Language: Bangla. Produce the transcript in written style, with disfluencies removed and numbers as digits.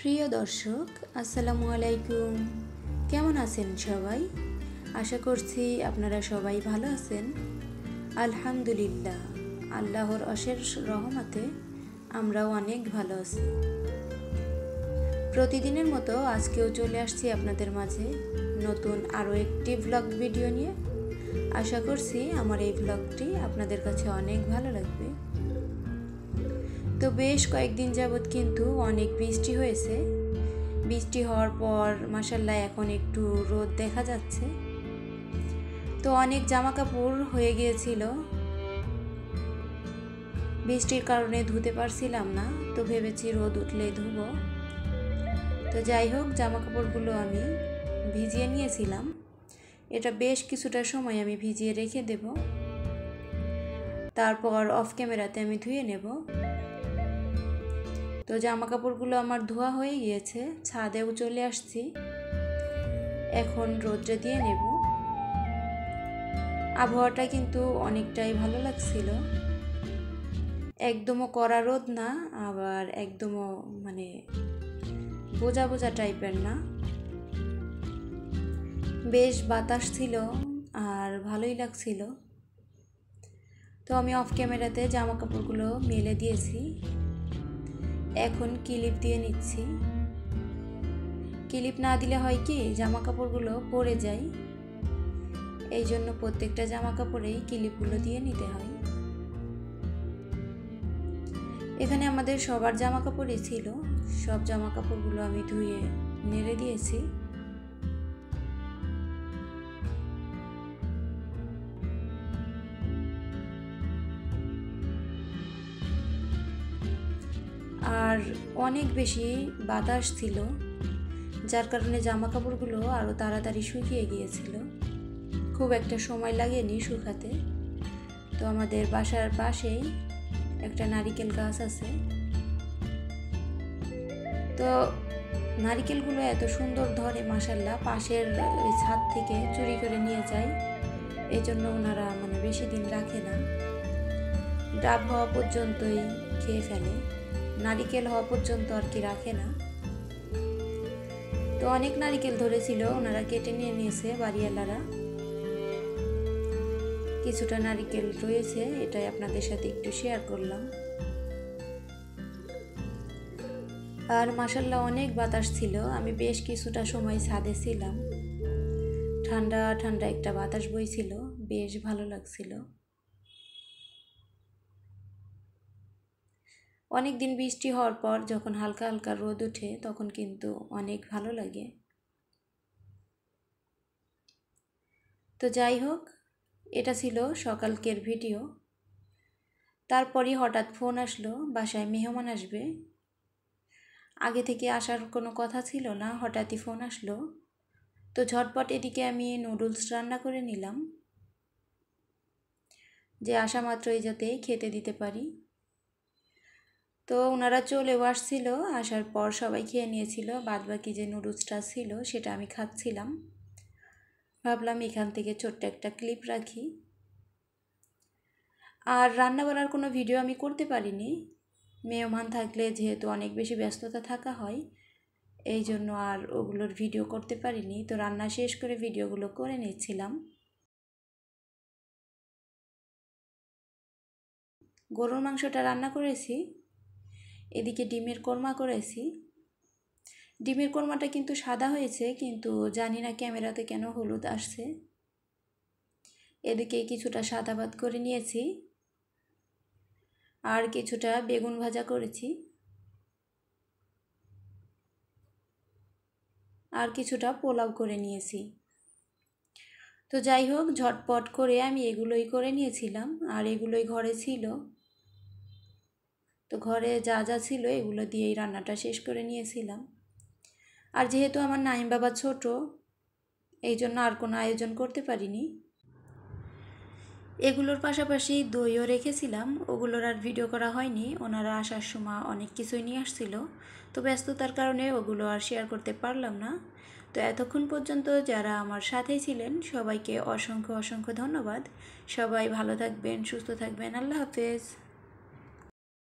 প্রিয় দর্শক, আসসালামু আলাইকুম। কেমন আছেন সবাই? আশা করছি আপনারা সবাই ভালো আছেন। আলহামদুলিল্লাহ, আল্লাহর অশেষ রহমতে আমরাও অনেক ভালো আছি। প্রতিদিনের মতো আজকেও চলে আসছি আপনাদের মাঝে নতুন আরও একটি ভ্লগ ভিডিও নিয়ে। আশা করছি আমার এই ভ্লগটি আপনাদের কাছে অনেক ভালো লাগবে। তো বেশ কয়েকদিন যাবৎ কিন্তু অনেক বৃষ্টি হয়েছে। বৃষ্টি হওয়ার পর মাশাআল্লাহ এখন একটু রোদ দেখা যাচ্ছে। তো অনেক জামা কাপড় হয়ে গিয়েছিল, বৃষ্টির কারণে ধুতে পারছিলাম না। তো ভেবেছি রোদ উঠলেই ধুবো। তো যাই হোক, জামা কাপড়গুলো আমি ভিজিয়ে নিয়েছিলাম। এটা বেশ কিছুটা সময় আমি ভিজিয়ে রেখে দেব, তারপর অফ ক্যামেরাতে আমি ধুয়ে নেব। তো জামা কাপড়গুলো আমার ধোয়া হয়ে গিয়েছে, ছাদেও চলে আসছি। এখন রোদ্রে দিয়ে নেব। আবহাওয়াটা কিন্তু অনেকটাই ভালো লাগছিল, একদমও কড়া রোদ না, আবার একদমও বোঝা বোঝা টাইপের না। বেশ বাতাস ছিল আর ভালোই লাগছিল। তো আমি অফ ক্যামেরাতে জামা কাপড়গুলো মেলে দিয়েছি। এখন ক্লিপ দিয়ে নিচ্ছি। ক্লিপ না দিলে হয় কি, জামা কাপড়গুলো পরে যায়। এই জন্য প্রত্যেকটা জামা কাপড়েই ক্লিপগুলো দিয়ে নিতে হয়। এখানে আমাদের সবার জামা কাপড়ই ছিল, সব জামা কাপড়গুলো আমি ধুয়ে নেড়ে দিয়েছি। আর অনেক বেশি বাতাস ছিল, যার কারণে জামা কাপড়গুলো আরও তাড়াতাড়ি শুকিয়ে গিয়েছিল। খুব একটা সময় লাগেনি শুকাতে। তো আমাদের বাসার পাশেই একটা নারিকেল গাছ আছে। তো নারিকেলগুলো এত সুন্দর ধরে মাশাআল্লাহ, পাশের ছাদ থেকে চুরি করে নিয়ে যায়। এই জন্য ওনারা বেশি দিন রাখে না, ডাব হওয়া পর্যন্তই খেয়ে ফেলে, নারিকেল হওয়া পর্যন্ত আর কি রাখে না। তো অনেক নারিকেল ধরেছিল, ওনারা কেটে নিয়ে নিয়েছে বাড়িওয়ালারা। কিছুটা নারিকেল রয়েছে, এটাই আপনাদের সাথে একটু শেয়ার করলাম। আর মাশাআল্লাহ অনেক বাতাস ছিল। আমি বেশ কিছুটা সময় ছাদে ছিলাম, ঠান্ডা ঠান্ডা একটা বাতাস বইছিল, বেশ ভালো লাগছিল। অনেক দিন বৃষ্টি হওয়ার পর যখন হালকা হালকা রোদ ওঠে তখন কিন্তু অনেক ভালো লাগে। তো যাই হোক, এটা ছিল সকালকের ভিডিও। তারপরই হঠাৎ ফোন আসলো, বাসায় মেহমান আসবে। আগে থেকে আসার কোনো কথা ছিল না, হঠাৎই ফোন আসলো। তো ঝটপট এদিকে আমি নুডলস রান্না করে নিলাম, যে আসা মাত্রই যাতে খেতে দিতে পারি। তো ওনারা চলেও আসছিল, আসার পর সবাই খেয়ে নিয়েছিল। বাদ বাকি যে নুডলসটা ছিল সেটা আমি খাচ্ছিলাম। ভাবলাম এখান থেকে ছোট্ট একটা ক্লিপ রাখি। আর রান্না বান্নার কোনো ভিডিও আমি করতে পারিনি, মেহমান থাকলে যেহেতু অনেক বেশি ব্যস্ততা থাকা হয়, এই জন্য আর ওগুলোর ভিডিও করতে পারিনি। তো রান্না শেষ করে ভিডিওগুলো করে নিচ্ছিলাম। গরুর মাংসটা রান্না করেছি, এদিকে ডিমের কোরমা করেছি। ডিমের কোরমাটা কিন্তু সাদা হয়েছে, কিন্তু জানি না ক্যামেরাতে কেন হলুদ আসছে। এদিকে কিছুটা সাদা ভাত করে নিয়েছি, আর কিছুটা বেগুন ভাজা করেছি, আর কিছুটা পোলাও করে নিয়েছি। তো যাই হোক, ঝটপট করে আমি এগুলোই করে নিয়েছিলাম, আর এগুলোই ঘরে ছিল। তো ঘরে যা যা ছিল এগুলো দিয়েই রান্নাটা শেষ করে নিয়েছিলাম। আর যেহেতু আমার নাইম বাবা ছোট, এই জন্য আর কোনো আয়োজন করতে পারিনি। এগুলোর পাশাপাশি দইও রেখেছিলাম, ওগুলোর আর ভিডিও করা হয়নি। ওনারা আসার সময় অনেক কিছুই নিয়ে আসছিল, তো ব্যস্ততার কারণে ওগুলো আর শেয়ার করতে পারলাম না। তো এতক্ষণ পর্যন্ত যারা আমার সাথেই ছিলেন সবাইকে অসংখ্য অসংখ্য ধন্যবাদ। সবাই ভালো থাকবেন, সুস্থ থাকবেন। আল্লাহ হাফেজ।